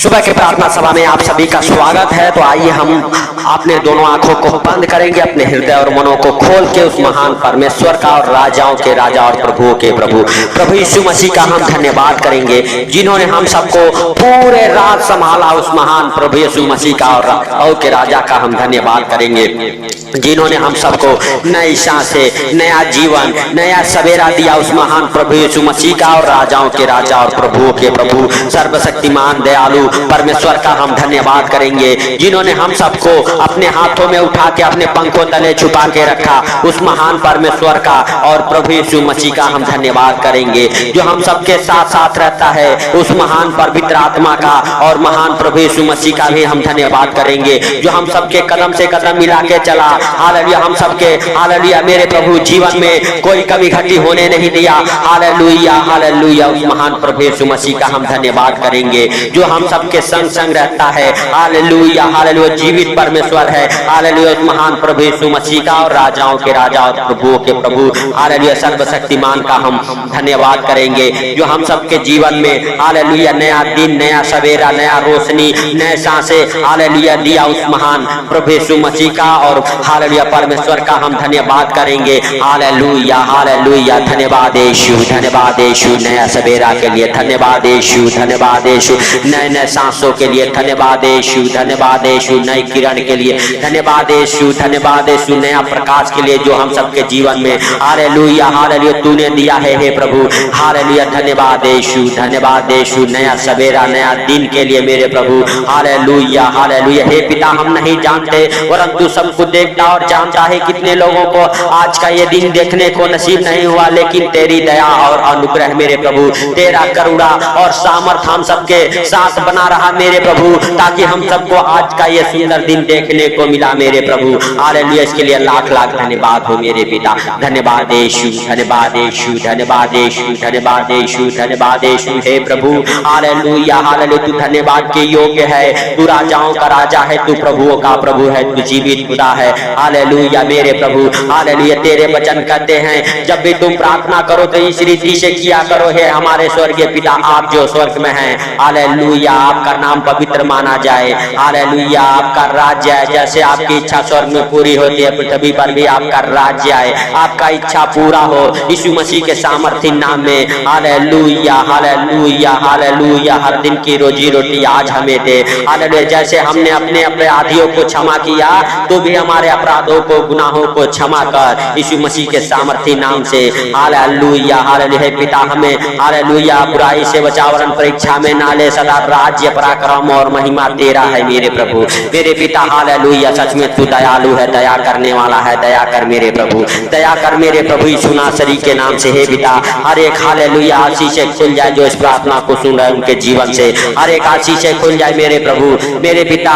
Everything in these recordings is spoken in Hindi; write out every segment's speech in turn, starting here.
सुबह की प्रार्थना सभा में आप सभी का स्वागत है। तो आइए हम अपने दोनों आंखों को बंद करेंगे, अपने हृदय और मनों को खोल के उस महान परमेश्वर का और राजाओं के राजा और प्रभुओं के प्रभु प्रभु यीशु मसीह का हम धन्यवाद करेंगे, जिन्होंने हम सबको पूरे रात संभाला। उस महान प्रभु यीशु मसीह का और राजाओं के राजा का हम धन्यवाद करेंगे, जिन्होंने हम सबको नई सांसें, नया जीवन, नया सवेरा दिया। उस महान प्रभु यीशु मसीह का और राजाओं के राजा और प्रभुओं के प्रभु सर्वशक्तिमान दयालु परमेश्वर का हम धन्यवाद करेंगे, जिन्होंने हम सबको अपने हाथों में उठा के अपने पंखों तले छुपा के रखा। उस महान परमेश्वर का और प्रभु यीशु मसीह का हम धन्यवाद करेंगे, जो हम सबके साथ साथ रहता है। उस महान पवित्र आत्मा का और महान प्रभु यीशु मसीह का भी हम धन्यवाद करेंगे, जो हम सबके कदम से कदम मिला के चला। हालेलुया, हम सबके हालेलुया मेरे प्रभु जीवन में कोई कमी घटी होने नहीं दिया। हालेलुया हालेलुया, उस महान प्रभु यीशु मसीह का हम धन्यवाद करेंगे, जो हम सबके संग संग रहता है। हालेलुया हालेलुया, जीवित परमेश्वर है। हालेलुया, उस महान प्रभु यीशु मसीह का और राजाओं के राजा और प्रभुओं के प्रभु हालेलुया सर्वशक्तिमान का हम धन्यवाद करेंगे, जो हम सबके जीवन में हालेलुया नया दिन, नया सवेरा, नया रोशनी, नए सांसें हालेलुया दिया। उस महान प्रभु यीशु मसीह का और हालेलुया परमेश्वर का हम धन्यवाद करेंगे। हालेलुया हालेलुया, धन्यवाद यीशु, धन्यवाद यीशु नया सवेरा के लिए, धन्यवाद यीशु, धन्यवाद यीशु नए नए सांसों के लिए, धन्यवाद यीशु, धन्यवाद यीशु नई किरण के लिए, धन्यवाद यीशु, धन्यवाद यीशु नया प्रकाश के लिए जो हम सबके जीवन में हालेलुया हालेलुया तूने दिया है हे प्रभु। हालेलुया, धन्यवाद यीशु, धन्यवाद यीशु नया सवेरा, नया दिन के लिए मेरे प्रभु। हालेलुया हालेलुया, हे पिता, हम नहीं जानते परंतु सबको देखता और जानता है कितने लोगों को आज का ये दिन देखने को नसीब नहीं हुआ, लेकिन तेरी दया और अनुग्रह मेरे प्रभु, तेरा करुणा और सामर्थ हम सबके साथ बना रहा मेरे प्रभु, ताकि हम सबको आज का ये सुंदर दिन देखने को मिला मेरे प्रभु। हालेलुया, इसके लिए लाख लाख धन्यवाद हो मेरे पिता। धन्यवाद यीशु, धन्यवाद यीशु, धन्यवाद यीशु, धन्यवाद यीशु, धन्यवाद यीशु हे प्रभु। हालेलुया हालेलुया, तू धन्यवाद के योग्य है, तू राजाओं का राजा है, तू प्रभुओं का प्रभु है, तू जीवित खुदा है। हालेलुया मेरे प्रभु, हालेलुया तेरे वचन कहते हैं जब भी तुम प्रार्थना करो तो इस रीति से किया करो, हे हमारे स्वर्गीय पिता आप जो स्वर्ग में हैं। हालेलुया, आपका नाम पवित्र माना जाए। हालेलुया, आपका राज्य है, जैसे आपकी इच्छा स्वर्ग में पूरी होती है पृथ्वी पर भी आपका राज्य आए, आपका इच्छा पूरा हो यीशु मसीह के सामर्थी नाम में। हालेलुया हालेलुया हालेलुया, हर दिन की रोजी रोटी आज हमें दे। हालेलुया, जैसे हमने अपने अपराधियों को क्षमा किया तो भी हमारे अपराधों को, गुनाहों को क्षमा कर यीशु मसीह के सामर्थी नाम से। हालेलुया हालेलुया, पिता हमें हालेलुया बुराई से बचावरण परीक्षा में ना ले, सदा राज्य पराक्रम और महिमा तेरा है मेरे प्रभु मेरे पिता। हालेलुया, सच में तू दयालु है, दया करने वाला है, दया कर मेरे प्रभु, दया कर मेरे प्रभु यीशु नासरी के नाम से हे पिता। हर एक हालेलुया आशीषें खुल जाए जो इस प्रार्थना को सुन रहे उनके जीवन से, हर एक आशीषें खुल जाए मेरे प्रभु मेरे पिता।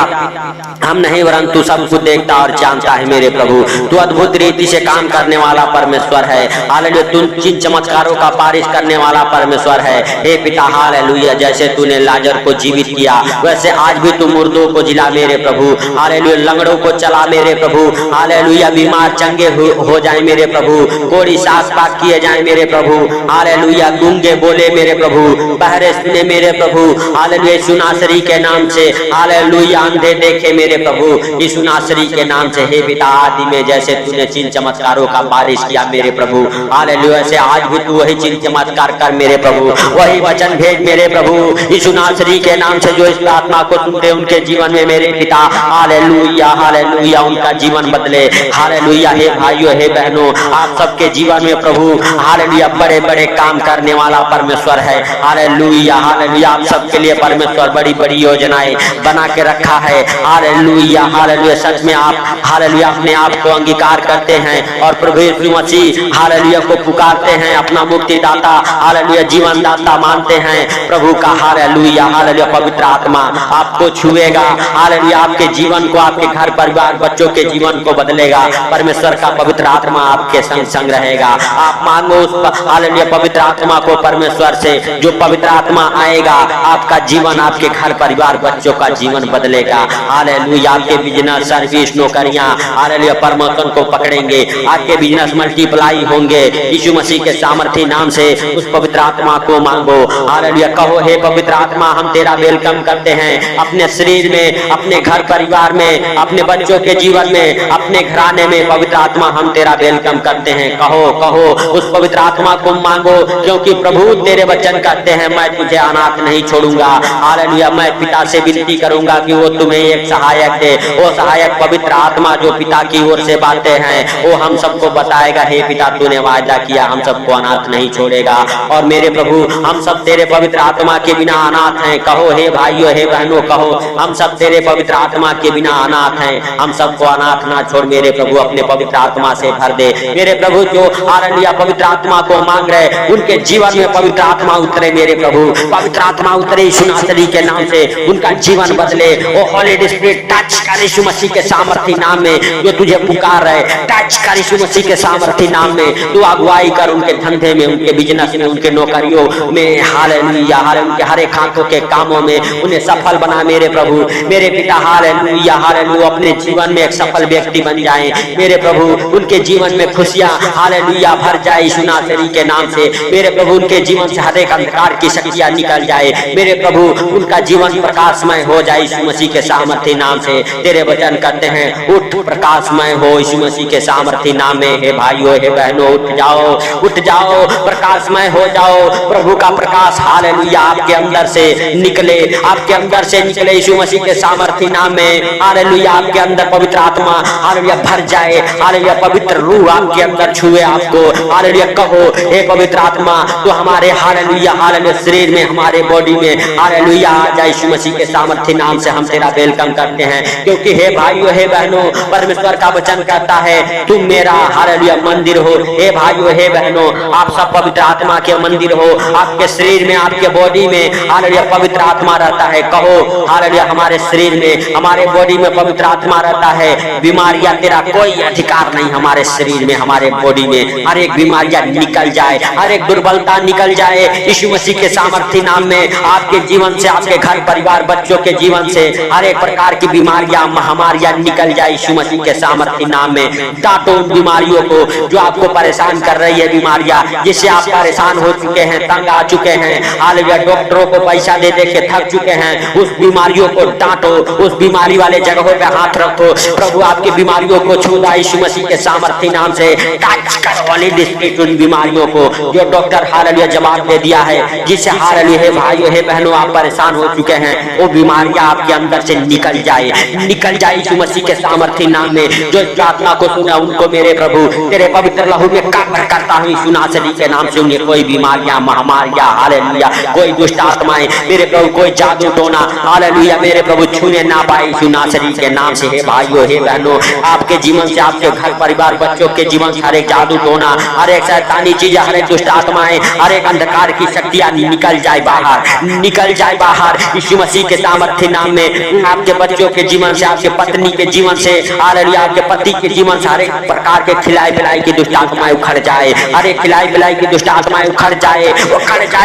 हम नहीं वरन तू सब कुछ देखता और जानता है मेरे प्रभु, तू अद्भुत रीति से काम करने वाला परमेश्वर है। हालेलुया, तू जिन चमत्कारों का पारिश करने वाला परमेश्वर है हे पिता। हालेलुया, जैसे तूने लाजर को जीवित किया वैसे आज भी तू मुर्दों को जिला मेरे प्रभु। हालेलुया, लंगड़ों को चला मेरे प्रभु। हालेलुया, बीमार चंगे हो जाए मेरे प्रभु, कोड़ी साफ पाक किए जाए मेरे प्रभु। हालेलुया, गूंगे बोले मेरे प्रभु, बहरे सुने मेरे प्रभु। हालेलुया, यीशु नासरी के नाम से। हालेलुया, अंधे देखे मेरे प्रभु यीशु नासरी के नाम से हे पिता। आदि में जैसे तूने चिन्ह चमत्कारों का बारिश किया मेरे प्रभु, हालेलुया से आज भी तू वही चिन्ह चमत्कार कर मेरे प्रभु, वही वचन भेज मेरे प्रभु यीशु नासरी के नाम से। जो इस प्रार्थना को सुनते उनके जीवन में मेरे पिता हालेलुया हालेलुया उनका जीवन बदले। हालेलुया, हे भाइयों हे बहनों, आप सबके जीवन में प्रभु हालेलुया बड़े बड़े काम करने वाला परमेश्वर है। हालेलुया हालेलुया, आप सबके लिए परमेश्वर बड़ी बड़ी योजनाएं बना के रखा है। हालेलुया हालेलुया, सच में आप हालेलुया अपने आप को अंगीकार करते हैं और प्रभु यीशु मसीह हालेलुया को पुकारते हैं अपना मुक्तिदाता, हालेलुया जीवन दाता मानते हैं प्रभु का। हालेलुया हालेलुया, पवित्र आत्मा आपको छुएगा। हालेलुया, आपके जीवन को, आपके घर परिवार बच्चों के जीवन को बदलेगा। परमेश्वर का पवित्र आत्मा आपके संग संग रहेगा। आप मांगो उस हालेलुया पवित्र आत्मा को परमेश्वर से, जो पवित्र आत्मा आएगा आपका जीवन, आपके घर परिवार बच्चों का जीवन बदलेगा। हालेलुया, आपके बिजनेस सर्विस नौकरियां हालेलुया परमेश्वर को पकड़ेंगे, आपके बिजनेस मल्टीप्लाई होंगे यीशु मसीह के सामर्थी नाम से। उस पवित्र आत्मा को मांगो। हालेलुया, कहो हे पवित्र आत्मा हम तेरा तेरा वेलकम करते हैं अपने शरीर में, अपने घर परिवार में, अपने बच्चों के जीवन में, अपने घराने में। पवित्र आत्मा हम तेरा वेलकम करते हैं। कहो कहो उस पवित्र आत्मा को मांगो, क्योंकि प्रभु तेरे वचन कहते हैं मैं तुझे अनाथ नहीं छोड़ूंगा। हालेलुया। मैं पिता से विनती करूंगा कि वो तुम्हें एक सहायक दे। वो सहायक पवित्र आत्मा जो पिता की ओर से बातें हैं वो हम सबको बताएगा। हे पिता तूने वादा किया हम सबको अनाथ नहीं छोड़ेगा। और मेरे प्रभु हम सब तेरे पवित्र आत्मा के बिना अनाथ हैं। कहो हे भाइयों हे बहनों, कहो हम सब तेरे पवित्र आत्मा के बिना अनाथ हैं। हम सबको अनाथ ना छोड़ मेरे प्रभु, अपने पवित्र आत्मा से भर दे। मेरे प्रभु जो हालेलुया पवित्र आत्मा को मांग रहे उनके जीवन में पवित्र आत्मा उतरे। मेरे प्रभु पवित्र आत्मा उतरे यीशु नासरी के नाम से, उनका जीवन बदले। ओ हॉली स्पिरिट टच कर यीशु मसीह के सामर्थी नाम में जो तुझे पुकार रहे, टच कर यीशु मसीह के सामर्थी नाम में। तू अगुवाई कर उनके धंधे में, उनके बिजनेस में, उनके नौकरियों में। हालेलुया उनके हर एक हाथों के कामों में उन्हें सफल बना मेरे प्रभु। मेरे पिता हालेलुया हालेलुया अपने जीवन में एक सफल व्यक्ति बन जाए मेरे प्रभु। उनके जीवन में खुशियां हालेलुया भर जाए यीशु नासरी के नाम से। मेरे प्रभु उनके जीवन से हर एक अंधकार की शक्तियां निकल जाए मेरे प्रभु। उनका जीवन प्रकाशमय हो जाए यीशु मसीह के सामर्थी नाम से। तेरे वचन कहते हैं उठ प्रकाशमय हो यीशु मसीह के सामर्थी नाम में। हे भाइयों हे बहनों उठ जाओ प्रकाशमय हो जाओ। प्रभु का प्रकाश हालेलुया आपके अंदर से निकले, आपके अंदर से निकले यीशु मसीह के सामर्थी नाम में। हालेलुया आपके अंदर पवित्र आत्मा हालेलुया भर जाए। हालेलुया पवित्र रूह आपके अंदर छुए आपको। हालेलुया कहो हे पवित्र आत्मा तो हमारे हालेलुया हालेलुया शरीर में, हमारे बॉडी में हालेलुया आ जाए यीशु मसीह के सामर्थी नाम से। हम तेरा वेलकम करते हैं, क्योंकि हे भाइयों हे बहनों परमेश्वर का वचन कहता है तुम मेरा हालेलुया मंदिर हो। हे भाइयों हे बहनों आप सब पवित्र आत्मा के मंदिर हो। आपके शरीर में, आपके बॉडी में हालेलुया पवित्र आत्मा रहता है। कहो हालेलुया हमारे शरीर में, हमारे बॉडी में पवित्र आत्मा रहता है। बीमारियां तेरा कोई अधिकार नहीं हमारे शरीर में, हमारे बॉडी में। हर एक बीमारियां निकल जाए, हर एक दुर्बलता निकल जाए यीशु मसीह के सामर्थी नाम में। आपके जीवन से, आपके घर परिवार बच्चों के जीवन से हर एक प्रकार की बीमारियां महामारियां निकल जाए यीशु मसीह के सामर्थी नाम में। डांटो उन बीमारियों को जो आपको परेशान कर रही है, बीमारियां जिससे आप परेशान हो चुके हैं, तंग आ चुके हैं। हालेलुया डॉक्टरों को पैसा दे दे के थक चुके हैं। उस बीमारियों को डांटो, उस बीमारी वाले जगहों पे हाथ रखो। प्रभु आपकी बीमारियों को छू दे यीशु मसीह के सामर्थी नाम से। टच कर हॉली स्पिरिट उन बीमारियों को जो डॉक्टर हालेलुया जवाब दे दिया है, जिससे हालेलुया हे भाइयों हे बहनों आप परेशान हो चुके हैं, वो बीमारियां आपके अंदर से निकल जाए यीशु मसीह के सामर्थी नाम में। जो प्रार्थना को सुना उनको मेरे प्रभु तेरे पवित्र लहू में कब्र करता हूँ यीशु नासरी के नाम से। उन्हें कोई बीमारियां महामारियां हालेलुया, कोई दुष्ट आत्माएं मेरे प्रभु, कोई जादू टोना हालेलुया मेरे प्रभु छूने ना पाए यीशु नासरी के नाम से। हे भाइयों हे बहनों आपके जीवन से, आपके घर परिवार बच्चों के जीवन से हर एक जादू टोना, हर एक शैतानी चीजें, हर एक दुष्ट आत्माएं, हर एक अंधकार की शक्तियां निकल जाए बाहर, निकल जाए बाहर यीशु मसीह के सामर्थ्य नाम में। आपके बच्चों के जीवन से, आपके पत्नी के जीवन से हालेलुया, आपके पति के जीवन से हर एक प्रकार के खिलाई पिलाई की दुष्ट आत्माएं उखड़ जाए। हर एक खिलाई पिलाई की दुष्ट आत्माएं उखड़ जाए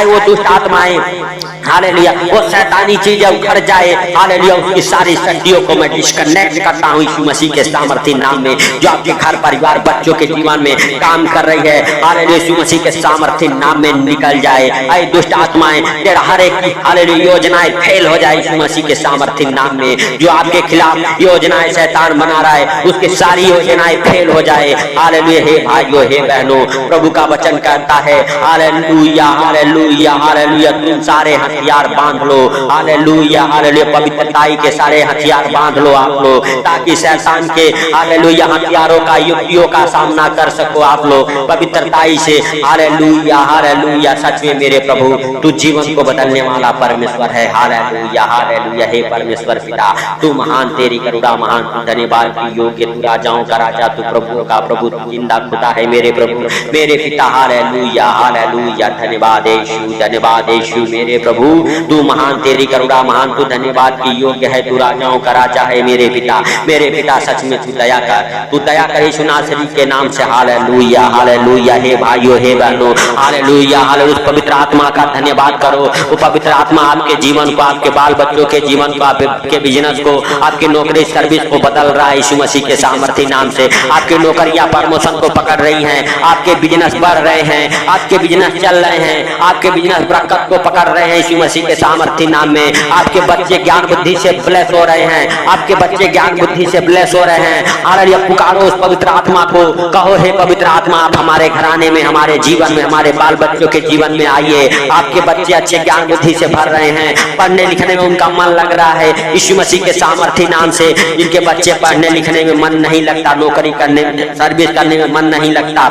वो दुष्ट आत्माएं हालेलुया, वो शैतानी चीजें उखड़ जाए हालेलुया। उसकी सारी शक्तियों को मैं डिस्कनेक्ट करता हूँ यीशु मसीह के सामर्थ्य नाम में। जो आपके घर परिवार बच्चों के जीवन में काम कर रही है हालेलुया यीशु मसीह के सामर्थ्य नाम में निकल जाए। ऐ दुष्ट आत्माएं तेरा हर एक हालेलुया योजनाएं फेल हो जाए यीशु मसीह के सामर्थ्य नाम में। जो आपके खिलाफ योजनाएं शैतान बना रहा है उसकी सारी योजनाएं फेल हो जाए हालेलुया। हे भाइयों हे बहनों प्रभु का वचन कहता है हालेलुया हालेलुया हालेलुया तुम सारे हथियार बांध लो हालेलुया हालेलुया, पवित्रताई के सारे हथियार बांध लो आप लोग, ताकि शैतान के हालेलुया हथियारों का, युक्तियों का सामना कर सको आप लोग पवित्रताई से हालेलुया हालेलुया। सच में मेरे प्रभु तू जीवन को बदलने वाला परमेश्वर है हालेलुया हालेलुया। हे परमेश्वर पिता तू महान, तेरी करुणा महान, धन्यवाद की योग्य, तू राजाओं का राजा, तू प्रभु का प्रभु, तू जिंदा खुदा है मेरे प्रभु मेरे पिता हालेलुया हालेलुया। धन्यवाद यीशु, धन्यवाद यीशु मेरे प्रभु तू महान, तेरी करुणा महान, तू धन्यवाद की योग्य है, तू राजाओं का राजा है मेरे पिता मेरे पिता। सच में तू दया कर यीशु नासरी के नाम से हालेलुया हालेलुया। हे भाइयों हे बहनों हालेलुया हालेलुया, उस पवित्र आत्मा का धन्यवाद करो। वो पवित्र आत्मा आपके जीवन को, आपके बाल बच्चों के जीवन को, आपके बिजनेस को, आपकी नौकरी सर्विस को बदल रहा है यीशु मसीह के सामर्थ्य नाम से। आपकी नौकरियां प्रमोशन को पकड़ रही हैं, आपके बिजनेस बढ़ रहे हैं, आपके बिजनेस चल रहे हैं, आपके बिजनेस बरकत को पकड़ रहे हैं यीशु मसीह के सामर्थी नाम में। आपके बच्चे ज्ञान बुद्धि से ब्लेस हो रहे हैं, आपके बच्चे ज्ञान बुद्धि से ब्लेस हो रहे हैं। हालेलुया, पुकारो उस पवित्र आत्मा को, कहो हे पवित्र आत्मा आप हमारे घराने में, हमारे जीवन में, हमारे बाल बच्चों के जीवन में आइए। आपके बच्चे अच्छे ज्ञान बुद्धि से भर रहे हैं, पढ़ने लिखने में उनका मन लग रहा है यीशु मसीह के सामर्थी नाम से। जिनके बच्चे पढ़ने लिखने में मन नहीं लगता, नौकरी करने में, सर्विस करने में मन नहीं लगता,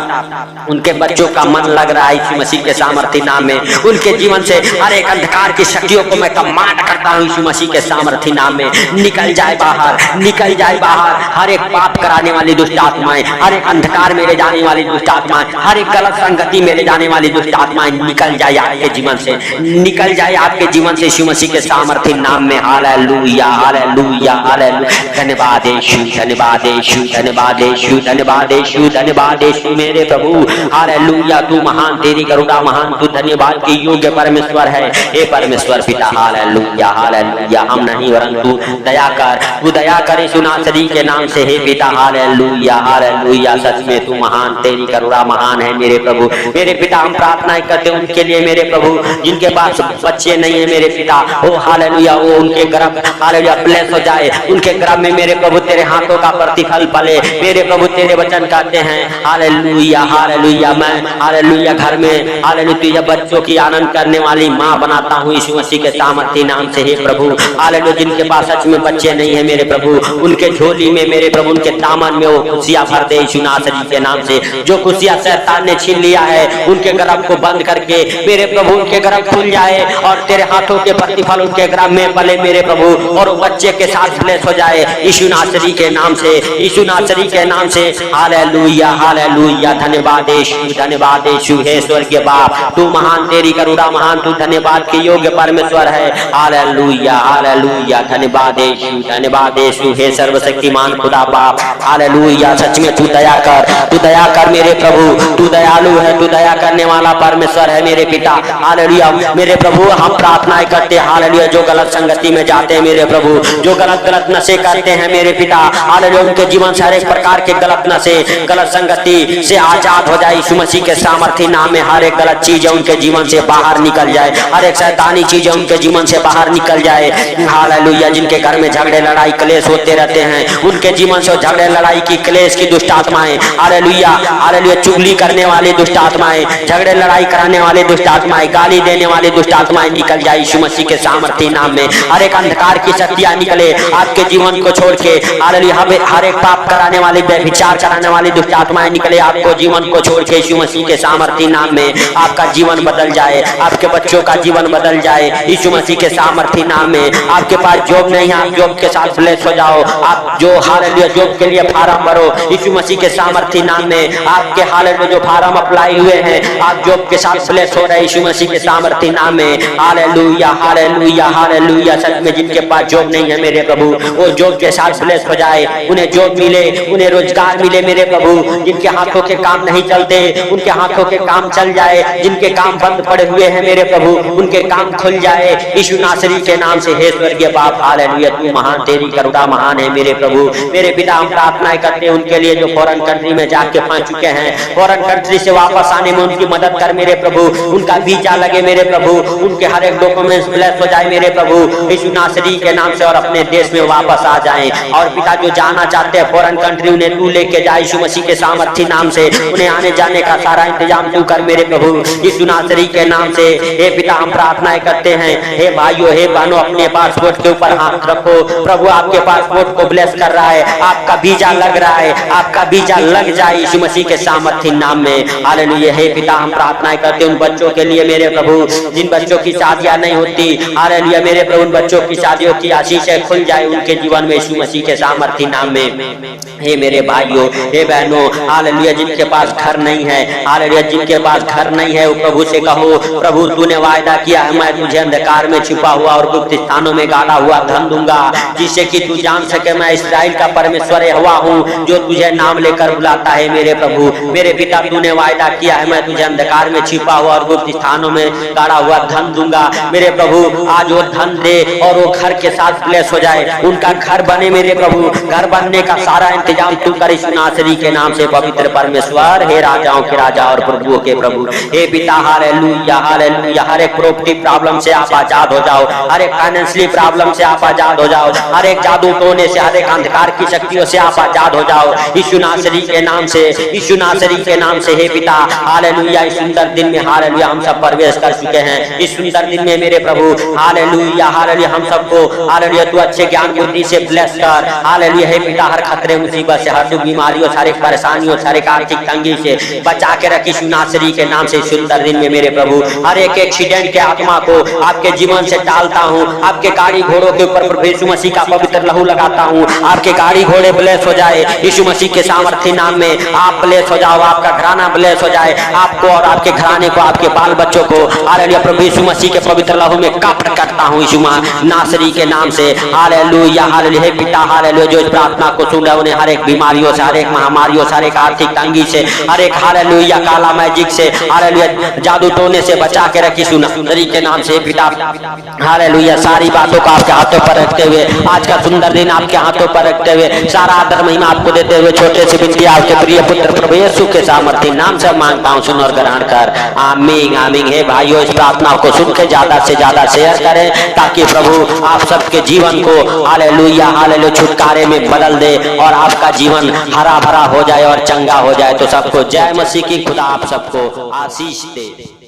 उनके बच्चों का मन लग रहा है यीशु मसीह के सामर्थी नाम में। उनके जीवन से हर एक अंधकार की शक्तियों को मैं कमांड करता हूँ यीशु मसीह के सामर्थी नाम में। निकल जाए बाहर, निकल जाए बाहर। हर एक पाप कराने वाली दुष्ट आत्माएं, हर एक अंधकार में ले जाने वाली दुष्ट आत्माएं, हर एक गलत संगति में ले जाने वाली दुष्ट आत्माएं निकल जाए आपके जीवन से, निकल जाए आपके जीवन से यीशु मसीह के सामर्थी नाम में। Hallelujah, hallelujah, hallelujah. धन्यवाद यीशु, धन्यवाद यीशु, धन्यवाद यीशु, धन्यवाद यीशु, धन्यवाद यीशु मेरे प्रभु। हालेलुया, तू महान, तेरी करुणा महान, तू धन्यवाद की योग्य परमेश्वर है। हे परमेश्वर पिता, हालेलुया, हालेलुया। हम नहीं वरन तू दया कर, तू दया कर यीशु नासरी के नाम से। हे पिता, हालेलुया, हालेलुया। सच में तू महान, तेरी करुणा महान है मेरे प्रभु। मेरे पिता हम प्रार्थनाएं करते हैं उनके लिए मेरे प्रभु जिनके पास बच्चे नहीं है मेरे पिता। ओ हालेलुया, वो उनके गर्भ हालेलुया ब्लेस हो जाए, उनके गर्भ में मेरे प्रभु तेरे हाथों का प्रतिफल पले। मेरे प्रभु तेरे वचन कहते हैं हालेलुया, हालेलुया। मैं हालेलुया घर में हालेलुया तुझे बच्चों की आनंद करने वाली माँ बनाता हूँ यीशु मसीह के सामर्थी नाम से। हे प्रभु हालेलुया, जिनके पास सच में बच्चे नहीं है मेरे प्रभु, उनके झोली में मेरे प्रभु, उनके दामन में वो खुशियां भर दे यीशु नासरी के नाम से। जो खुशियां शैतान ने छीन लिया है उनके गर्भ को बंद करके मेरे प्रभु उनके गर्भ खुल जाए और तेरे हाथों के प्रतिफल उनके गर्भ में पले मेरे प्रभु, और वो बच्चे के साथ ब्लेस हो जाए यीशु नासरी के नाम से, यीशु नासरी के नाम से। Hallelujah, hallelujah. धन्यवाद यीशु, धन्यवाद यीशु। हे स्वर्गीय बाप, तू महान, तेरी करुणा महान, तू धन्यवाद के योग्य परमेश्वर है। Hallelujah, hallelujah. धन्यवाद यीशु, धन्यवाद यीशु। हे सर्वशक्तिमान खुदा बाप, हालेलुया। सच में तू दया कर, तू दया कर मेरे प्रभु, तू दयालु है, तू दया करने वाला परमेश्वर है मेरे पिता। हालेलुया मेरे प्रभु, हम प्रार्थनाएं करते हैं हालेलुया जो गलत संगति में जाते हैं मेरे प्रभु, जो गलत गलत नशे करते हैं मेरे पिता, हालेलुया उनके जीवन से हर एक प्रकार के गलत नशे, गलत संगति से आजाद हो जाए यीशु मसीह के सामर्थी नाम में। हर एक गलत चीज उनके जीवन से बाहर निकल जाए, हर एक शैतानी चीज उनके जीवन से बाहर निकल जाए। हालेलुया, जिनके घर में झगड़े लड़ाई क्लेश होते रहते हैं उनके जीवन से झगड़े लड़ाई की क्लेश की दुष्ट आत्माएं, हालेलुया हालेलुया, चुगली करने वाली दुष्ट आत्माएं, झगड़े लड़ाई कराने वाली दुष्ट आत्माएं, गाली देने वाली दुष्ट आत्माएं निकल जाए यीशु मसीह के सामर्थी नाम में। हर एक अंधकार की शक्तियां निकले आपके जीवन को छोड़ के, हालेलुया हर एक पाप कराने वाली, व्यभिचार कराने वाली दुष्ट आत्माएं निकले आपको जीवन को छोड़ के यीशु मसीह के सामर्थी नाम में। आपका जीवन बदल जाए, आपके बच्चों का जीवन बदल जाए यीशु मसीह के सामर्थी नाम में। आपके पास जॉब नहीं है, आप जॉब के साथ ब्लेस हो जाओ। आप जो हालेलुया जॉब के लिए फार्म भरो यीशु मसीह के सामर्थी नाम में। आपके हालेलुया जो फार्म अप्लाई हुए हैं आप जॉब के साथ ब्लेस हो रहे यीशु मसीह के सामर्थी नाम में। Hallelujah, hallelujah, hallelujah. सच में जिनके पास जॉब नहीं है मेरे प्रभु वो जॉब के साथ ब्लेस हो जाए, उन्हें जॉब मिले, उन्हें रोजगार मिले मेरे प्रभु। जिनके हाथों के काम नहीं चलते उनके हाथों के काम चल जाए, जिनके काम बंद पड़े हुए हैं मेरे प्रभु उनके काम खुल जाए यीशु नासरी के नाम से। हे स्वर्गीय बाप, हालेलुया तू महान, तेरी करुणा महान है मेरे प्रभु। मेरे पिता हम प्रार्थनाएं करते हैं उनके लिए जो फॉरेन कंट्री में जाके फंस चुके हैं, फॉरेन कंट्री से वापस आने में उनकी मदद कर मेरे प्रभु, उनका वीजा लगे मेरे प्रभु, उनके हर एक डॉक्यूमेंट्स ब्लेस हो जाए मेरे प्रभु यीशु नासरी के नाम से, और अपने देश में वापस आ जाएं। और पिता जो जाना चाहते हैं फॉरेन कंट्री उन्हें तू लेके जाए यीशु मसीह के सामर्थी नाम से, उन्हें आने जाने का सारा इंतजाम तू कर मेरे प्रभु यीशु नासरी के नाम से। हे पिता हम प्रार्थनाएं करते हैं, हे भाइयों हे बहनों अपने पासपोर्ट के ऊपर हाथ रखो, प्रभु आपके पासपोर्ट को ब्लेस कर रहा है, आपका वीजा लग रहा है, आपका वीजा लग जाए यीशु मसीह के सामर्थी नाम में। हालेलुया। हे पिता हम प्रार्थनाएं करते हैं उन बच्चों के लिए मेरे प्रभु जिन बच्चों की शादियां नहीं होती, हालेलुया मेरे प्रभु उन बच्चों की शादियों की आशीषें खुल जाए उनके जीवन में यीशु मसीह के सामर्थी नाम में। हे मेरे भाइयों हे बहनों, हालेलुया जिनके पास घर नहीं है, हालेलुया जिनके पास घर नहीं है वो प्रभु से कहो, प्रभु तूने वायदा किया है मैं तुझे अंधकार में छिपा हुआ और गुप्त स्थानों में गाड़ा हुआ धन दूंगा, जिससे कि तू जान सके मैं इस्राएल का परमेश्वर यहोवा हूँ जो तुझे नाम लेकर बुलाता है मेरे प्रभु। मेरे पिता तूने वायदा किया है मैं तुझे अंधकार में छिपा हुआ और गुप्त स्थानों में गाड़ा हुआ धन दूंगा मेरे प्रभु। आज वो धन दे और वो घर के साथ ब्लेस हो जाए, उनका घर बने मेरे प्रभु, घर बनने का सारा इंतजाम तू कर यीशु नासरी के नाम से पवित्र परमेश्वर। हे राजाओं के राजा और प्रभुओं के प्रभु, हे पिता हालेलुया हालेलुया। हर एक प्रॉपर्टी की प्रॉब्लम से आप आजाद हो जाओ, हर एक फाइनेंशियली प्रॉब्लम से आप आजाद हो जाओ, हर एक जादू टोने से, हर एक अंधकार की शक्तियों से आप आजाद हो जाओ यीशु नासरी के नाम से, यीशु नासरी के नाम से। हे पिता हालेलुया, इस सुंदर दिन में हालेलुया हम सब प्रवेश कर चुके हैं। इस सुंदर दिन में मेरे प्रभु हालेलुया हालेलुया हम सबको हालेलुया तू अच्छे ज्ञान बुद्धि से ब्लेस कर। हालेलुया हे पिता हर खतरे मुसीबत से, हर दुख बीमारियों, सारे परेशानियों, सारे आर्थिक तंगी से बचा के रख यीशु नासरी के नाम से। इस सुंदर दिन में मेरे प्रभु हर एक एक्सीडेंट के आत्मा को आपके जीवन से टालता हूँ। आपके गाड़ी घोड़ों के ऊपर प्रभु यीशु मसीह का पवित्र लहू लगाता हूँ। आपके गाड़ी घोड़े ब्लेस हो जाए यीशु मसीह के सामर्थ्य नाम में। आप ब्लेस हो जाओ, आपका घराना ब्लेस हो जाए, आपको और आपके घराने को, आपके बाल बच्चों को हालेलुया प्रभु यीशु मसीह के पवित्र लहू में कपट करता हूँ यीशु नासरी के नाम से। हालेलुया हालेलुया हे पिता हालेलुया जो इस प्रार्थना को सुन रहे उन्हें हर एक बीमारियों से, हर एक महामारियों से, हर एक आर्थिक तंगी से, हर एक हालेलुया काला मैजिक से, हालेलुया जादू टोने से बचा के रखी यीशु नासरी के नाम से। पिता हालेलुया सारी बातों को आपके हाथों पर रखते हुए, आज का सुंदर दिन आपके हाथों पर रखते हुए, सारा आदर महिमा आपको देते हुए, छोटे से विनती आपके प्रिय पुत्र प्रभु यीशु के सामर्थ्य नाम से मांगता हूँ, सुन और ग्रहण कर। आमीन आमीन। हे भाइयों, इस प्रार्थना को सुन के ज्यादा से ज्यादा शेयर करें ताकि प्रभु आप सबके जीवन को हालेलुया हालेलुया छुटकारे में बदल दे और आपका जीवन हरा भरा हो जाए और चंगा हो जाए। तो सबको जय मसीह की, खुदा आप सबको आशीष दे।